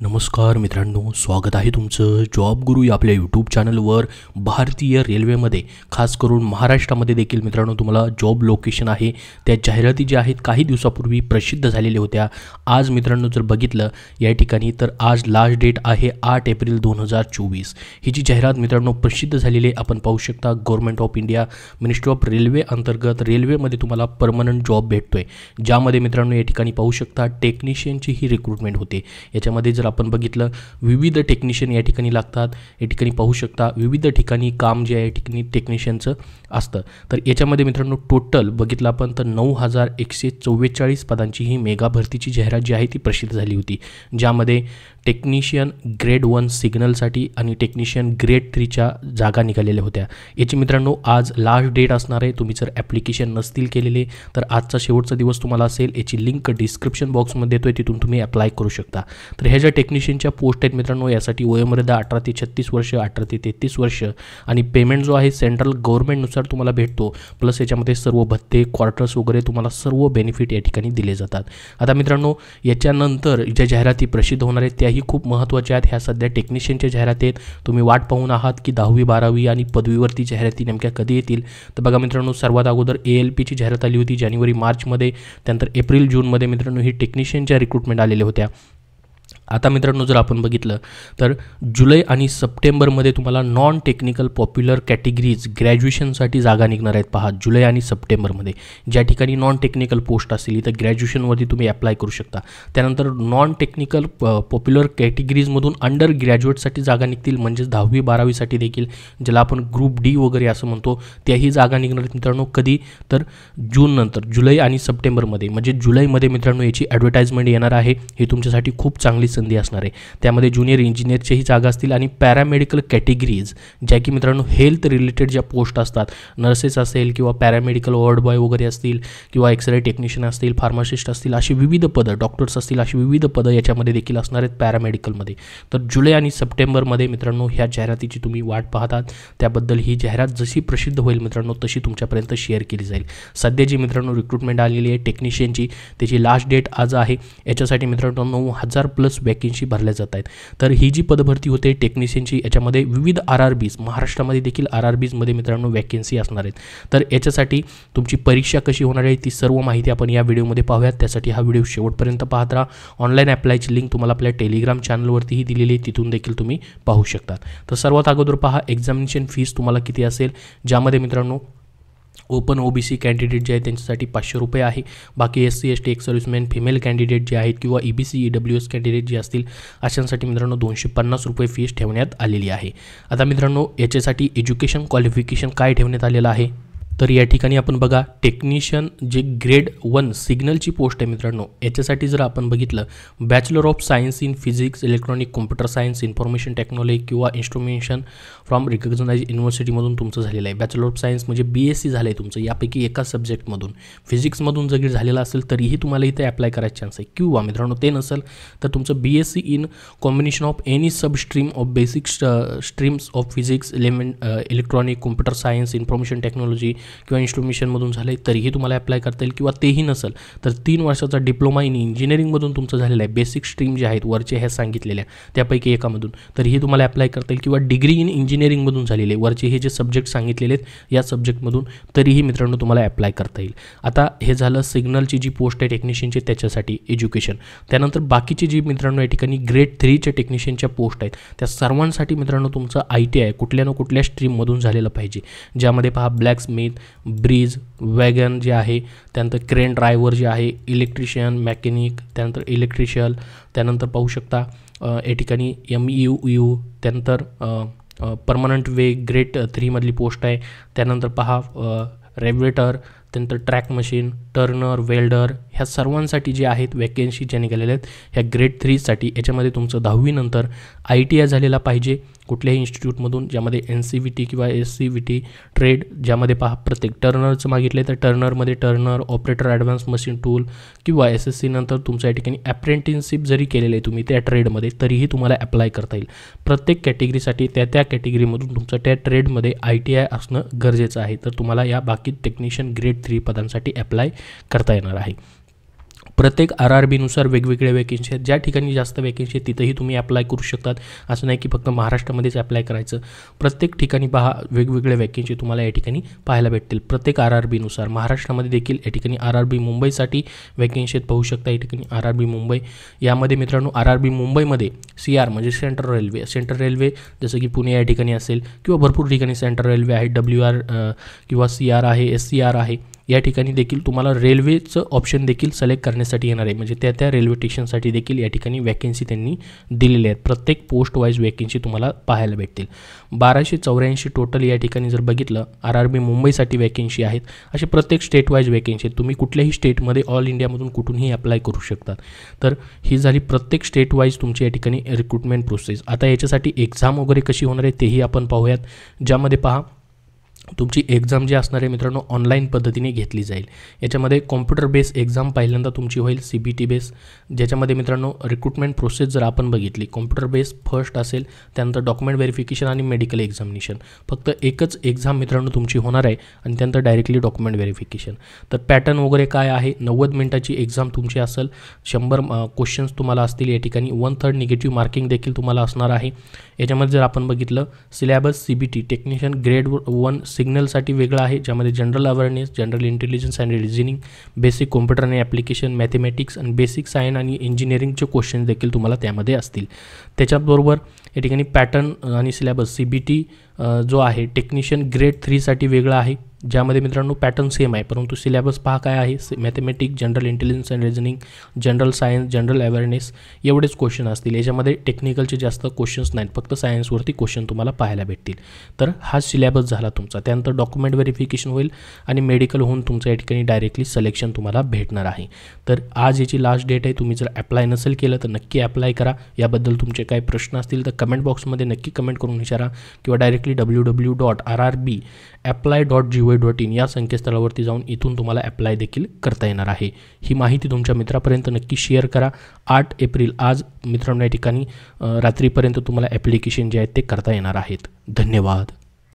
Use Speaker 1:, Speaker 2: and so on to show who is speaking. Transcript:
Speaker 1: नमस्कार मित्रांनो, स्वागत आहे तुमचं जॉब गुरु या आपल्या यूट्यूब चॅनलवर. भारतीय रेल्वेमध्ये खास करून महाराष्ट्रामध्ये देखील मित्रांनो तुम्हाला जॉब लोकेशन आहे त्या जाहिराती ज्या आहेत काही दिवसापूर्वी प्रसिद्ध झालेल्या होत्या. आज मित्रांनो जर बघितलं या ठिकाणी तर आज लास्ट डेट आहे 8 एप्रिल 2024. ही जी जाहिरात मित्रांनो प्रसिद्ध झालेली आहे आपण पाहू शकता. Government of India ministry of railway अंतर्गत रेल्वेमध्ये तुम्हाला परमनंट जॉब भेटतोय, ज्यामध्ये मित्रांनो या ठिकाणी पाहू शकता टेक्निशियनची ही रिक्रुटमेंट होते. याच्यामध्ये जर आपण बघितलं विविध टेक्निशियन या ठिकाणी लागतात. या ठिकाणी पाहू शकता विविध ठिकाणी काम जे आहे या ठिकाणी टेक्निशियनचं असतं. तर याच्यामध्ये मित्रांनो टोटल बघितलं आपण तर 9144 पदांची ही मेगा भरतीची जाहिरात जी आहे ती प्रसिद्ध झाली होती, ज्यामध्ये टेक्निशियन ग्रेड 1 सिग्नलसाठी आणि टेक्निशियन ग्रेड 3च्या जागा निघालेल्या होत्या. याची मित्रांनो आज लास्ट डेट असणार आहे. तुम्ही जर ॲप्लिकेशन नसतील केलेले तर आजचा शेवटचा दिवस तुम्हाला असेल. याची लिंक डिस्क्रिप्शन बॉक्समध्ये देतोय, तिथून तुम्ही अप्लाय करू शकता. तर ह्या ज्या टेक्निशियनच्या पोस्ट आहेत मित्रांनो यासाठी वयोमर्यादा 18 ते 36 वर्ष, 18 ते 33 वर्ष आणि पेमेंट जो आहे सेंट्रल गव्हर्नमेंटनुसार तुम्हाला भेटतो. प्लस याच्यामध्ये सर्व भत्ते, क्वार्टर्स वगैरे तुम्हाला सर्व बेनिफिट या ठिकाणी दिले जातात. आता मित्रांनो याच्यानंतर ज्या जाहिराती प्रसिद्ध होणार आहेत त्याही खूप महत्त्वाच्या आहेत. ह्या सध्या टेक्निशियनच्या जाहिराती आहेत. तुम्ही वाट पाहून आहात की 10वी 12वी आणि पदवीवरती जाहिराती नेमक्या कधी येतील. तर बघा मित्रांनो सर्वात अगोदर ALPची जाहिरात आली होती जानेवारी मार्चमध्ये. त्यानंतर एप्रिल जूनमध्ये मित्रांनो ही टेक्निशियनच्या रिक्रुटमेंट आलेल्या होत्या. आता मित्रांनो जर आपण बघितलं तर जुलै आणि सप्टेंबरमध्ये तुम्हाला नॉन टेक्निकल पॉप्युलर कॅटेगरीज ग्रॅज्युएशनसाठी जागा निघणार आहेत. पहा जुलै आणि सप्टेंबरमध्ये ज्या ठिकाणी नॉन टेक्निकल पोस्ट असतील इथं ग्रॅज्युएशनवरती तुम्ही अप्लाय करू शकता. त्यानंतर नॉन टेक्निकल पॉप्युलर कॅटेगरीजमधून अंडर ग्रॅज्युएटसाठी जागा निघतील, म्हणजेच 10वी 12वीसाठी देखील ज्याला आपण ग्रुप D वगैरे असं म्हणतो त्याही जागा निघणार आहेत मित्रांनो. कधी तर जून नंतर जुलै आणि सप्टेंबरमध्ये, म्हणजे जुलैमध्ये मित्रांनो याची ॲडव्हर्टाइजमेंट येणार आहे. ही तुमच्यासाठी खूप चांगली संधी असणार आहे. त्यामध्ये ज्युनियर इंजिनियरच्याही जागा असतील आणि पॅरामेडिकल कॅटेगरीज ज्या की मित्रांनो हेल्थ रिलेटेड ज्या पोस्ट असतात, नर्सेस असेल किंवा पॅरामेडिकल वॉर्ड बॉय वगैरे असतील किंवा एक्सरे टेक्निशियन असतील, फार्मासिस्ट असतील, अशी विविध पदं, डॉक्टर्स असतील, अशी विविध पदं याच्यामध्ये देखील असणार आहेत पॅरामेडिकलमध्ये. तर जुलै आणि सप्टेंबरमध्ये मित्रांनो ह्या जाहिरातीची तुम्ही वाट पाहतात. त्याबद्दल ही जाहिरात जशी प्रसिद्ध होईल मित्रांनो तशी तुमच्यापर्यंत शेअर केली जाईल. सध्या जी मित्रांनो रिक्रुटमेंट आलेली आहे टेक्निशियनची त्याची लास्ट डेट आज आहे. याच्यासाठी मित्रांनो 9000+ वॅकन्सी भरल्या जात आहेत. तर ही जी पदभरती होते टेक्निशियनची याच्यामध्ये विविध RRBs महाराष्ट्रामध्ये देखील RRBsमध्ये मित्रांनो वॅकन्सी असणार आहेत. तर याच्यासाठी तुमची परीक्षा कशी होणार आहे ती सर्व माहिती आपण या व्हिडिओमध्ये पाहूयात. त्यासाठी हा व्हिडिओ शेवटपर्यंत पाहत राहा. ऑनलाईन अप्लायची लिंक तुम्हाला आपल्या टेलिग्राम चॅनलवरतीही दिलेली आहे, तिथून देखील तुम्ही पाहू शकता. तर सर्वात अगोदर पहा एक्झामिनेशन फीस तुम्हाला किती असेल, ज्यामध्ये मित्रांनो ओपन OBC कॅन्डिडेट जे आहे त्यांच्यासाठी 500 रुपये आहे. बाकी SC ST ex serviceman female candidate जे आहेत किंवा EBC EWS कॅन्डिडेट जे असतील अशांसाठी मित्रांनो 250 रुपये फीस ठेवण्यात आलेली आहे. आता मित्रांनो याच्यासाठी एज्युकेशन क्वालिफिकेशन काय ठेवण्यात आलेलं आहे तर या ठिकाणी आपण बघा टेक्निशियन जे ग्रेड 1 सिग्नलची पोस्ट आहे मित्रांनो याच्यासाठी जर आपण बघितलं bachelor of science in physics, electronic, computer science, information technology किंवा इन्स्ट्रुमेंटेशन फ्रॉम रिकग्नाइज युनिव्हर्सिटीमधून तुमचं झालेलं आहे. बॅचलर ऑफ सायन्स म्हणजे BSc झालं आहे तुमचं यापैकी एका सब्जेक्टमधून. फिजिक्समधून जर झालेलं असेल तरीही तुम्हाला इथे अप्लाय करायचा चान्स आहे. किंवा मित्रांनो ते नसेल तर तुमचं BSc in combination of any sub stream of basic streams of physics, electronic, computer science, information technology किंवा इन्स्ट्रुमेंटेशनमधून झालं आहे तरीही तुम्हाला अप्लाय करता येईल. किंवा तेही नसेल तर 3 वर्षाचा डिप्लोमा इन इंजिनिअरिंगमधून तुमचं झालेलं आहे. बेसिक स्ट्रीम जे आहेत वरचे ह्या सांगितलेल्या त्यापैकी एकामधून तरीही तुम्हाला अप्लाय करता येईल. किंवा डिग्री इन इंजिनिअरिंगमधून झालेले वरचे हे जे सब्जेक्ट सांगितलेले आहेत या सब्जेक्टमधून तरीही मित्रांनो तुम्हाला अप्लाय करता येईल. आता हे झालं सिग्नलची जी पोस्ट आहे टेक्निशियनची त्याच्यासाठी एज्युकेशन. त्यानंतर बाकीची जी मित्रांनो या ठिकाणी ग्रेड 3च्या टेक्निशियनच्या पोस्ट आहेत त्या सर्वांसाठी मित्रांनो तुमचं ITI कुठल्या ना कुठल्या स्ट्रीममधून झालेलं पाहिजे, ज्यामध्ये पहा ब्लॅक स्मिथ, ब्रिज, वॅगन जे आहे, त्यानंतर क्रेन ड्रायव्हर जे आहे, इलेक्ट्रिशियन, मेकॅनिक, त्यानंतर इलेक्ट्रिशियल, त्यानंतर पाहू शकता या ठिकाणी MEU, त्यानंतर परमनंट वे ग्रेड 3मधली पोस्ट आहे. त्यानंतर पहा रेव्हेटर, त्यानंतर ट्रॅक मशीन, टर्नर, वेल्डर ह्या सर्वांसाठी जे आहेत वॅकन्सी ज्या निघालेल्या आहेत ह्या ग्रेड 3साठी. याच्यामध्ये तुमचं 10वी नंतर ITI झालेला पाहिजे कुठल्याही इन्स्टिट्यूटमधून, ज्यामध्ये NCVT किंवा SCVT ट्रेड, ज्यामध्ये पहा प्रत्येक टर्नरचं मागितलं तर टर्नरमध्ये turner, operator advance machine tool किंवा SSC नंतर तुमच्या या ठिकाणी अप्रेंटिसशिप जरी केलेलं आहे तुम्ही त्या ट्रेडमध्ये तरीही तुम्हाला अप्लाय करता येईल. प्रत्येक कॅटेगरीसाठी त्या कॅटेगरीमधून तुमचं त्या ट्रेडमध्ये ITI असणं गरजेचं आहे. तर तुम्हाला या बाकी टेक्निशियन ग्रेड 3 पदांसाठी अप्लाय करता येणार आहे. प्रत्येक RRBनुसार वेगवेगळ्या वॅकेन्सी आहेत. ज्या ठिकाणी जास्त वॅकेन्सी आहेत तिथंही तुम्ही अप्लाय करू शकतात. असं नाही की फक्त महाराष्ट्रामध्येच अप्लाय करायचं. प्रत्येक ठिकाणी पहा वेगवेगळ्या वॅकेन्सी तुम्हाला या ठिकाणी पाहायला भेटतील. प्रत्येक RRBनुसार महाराष्ट्रामध्ये देखील या ठिकाणी RRB मुंबईसाठी वॅकेन्सी पाहू शकता. या ठिकाणी RRB मुंबई, यामध्ये मित्रांनो RRB मुंबईमध्ये CR म्हणजे सेंट्रल रेल्वे जसं की पुणे या ठिकाणी असेल किंवा भरपूर ठिकाणी सेंट्रल रेल्वे आहे, WR किंवा CR आहे, SCR आहे. या ठिकाणी देखील तुम्हाला रेल्वेचं ऑप्शन देखील सिलेक्ट करण्यासाठी येणार आहे. म्हणजे त्या रेल्वे स्टेशनसाठी देखील या ठिकाणी वॅकेन्सी त्यांनी दिलेल्या आहेत. प्रत्येक पोस्ट वाईज वॅकेन्सी तुम्हाला पाहायला भेटतील. 1284 टोटल या ठिकाणी जर बघितलं RRB मुंबईसाठी वॅकेन्सी आहेत. असे प्रत्येक स्टेट वाईज वॅकेन्सी आहेत. तुम्ही कुठल्याही स्टेटमध्ये ऑल इंडियामधून कुठूनही अप्लाय करू शकतात. तर ही झाली प्रत्येक स्टेट वाईज तुमची या ठिकाणी रिक्रुटमेंट प्रोसेस. आता याच्यासाठी एक्झाम वगैरे कशी होणार आहे तेही आपण पाहूयात. ज्यामध्ये पहा तुमची एक्झाम जी असणार आहे मित्रांनो ऑनलाईन पद्धतीने घेतली जाईल. याच्यामध्ये कॉम्प्युटर बेस एक्झाम पहिल्यांदा तुमची होईल, CBT बेस. ज्याच्यामध्ये मित्रांनो रिक्रुटमेंट प्रोसेस जर आपण बघितली कॉम्प्युटर बेस फर्स्ट असेल, त्यानंतर डॉक्युमेंट व्हेरिफिकेशन आणि मेडिकल एक्झामिनेशन. फक्त एकच एक्झाम मित्रांनो तुमची होणार आहे आणि त्यानंतर डायरेक्टली डॉक्युमेंट व्हेरिफिकेशन. तर पॅटर्न वगैरे काय आहे, 90 मिनिटाची एक्झाम तुमची असेल. 100 क्वेश्चन्स तुम्हाला असतील. या ठिकाणी 1/3 निगेटिव्ह मार्किंग देखील तुम्हाला असणार आहे. याच्यामध्ये जर आपण बघितलं सिलेबस CBT टेक्निशियन ग्रेड 1 सिग्नलसाठी वेगळं आहे, ज्यामध्ये general awareness, general intelligence and reasoning, basic computer आणि ॲप्लिकेशन, मॅथमॅटिक्स आणि बेसिक सायन्स आणि इंजिनिअरिंगचे क्वेश्चन देखील तुम्हाला त्यामध्ये असतील. त्याच्याबरोबर या ठिकाणी पॅटर्न आणि सिलेबस CBT जो आहे टेक्निशियन ग्रेड 3साठी वेगळा आहे, ज्यामध्ये मित्रांनो पॅटर्न सेम आहे, परंतु सिलेबस पहा काय आहे. Mathematics, general intelligence and reasoning, general science, general awareness एवढेच क्वेश्चन असतील. याच्यामध्ये टेक्निकलचे जास्त क्वेश्चन्स नाहीत, फक्त सायन्सवरती क्वेश्चन तुम्हाला पाहायला भेटतील. तर हा सिलेबस झाला तुमचा. त्यानंतर डॉक्युमेंट व्हेरिफिकेशन होईल आणि मेडिकल होऊन तुमचं या ठिकाणी डायरेक्टली सिलेक्शन तुम्हाला भेटणार आहे. तर आज याची लास्ट डेट आहे. तुम्ही जर अप्लाय नसेल केलं तर नक्की अप्लाय करा. याबद्दल तुमचे काही प्रश्न असतील तर कमेंट बॉक्समध्ये नक्की कमेंट करून विचारा किंवा डायरेक्टली www.rrbapply.gov.in या संकेतस्थळावरती जाऊन इथून तुम्हाला अप्लाय देखील करता येणार आहे. ही माहिती तुमच्या मित्रापर्यंत नक्की शेअर करा. 8 एप्रिल आज मित्रांनो या ठिकाणी रात्रीपर्यंत तुम्हाला ॲप्लिकेशन जे आहेत ते करता येणार आहेत. धन्यवाद.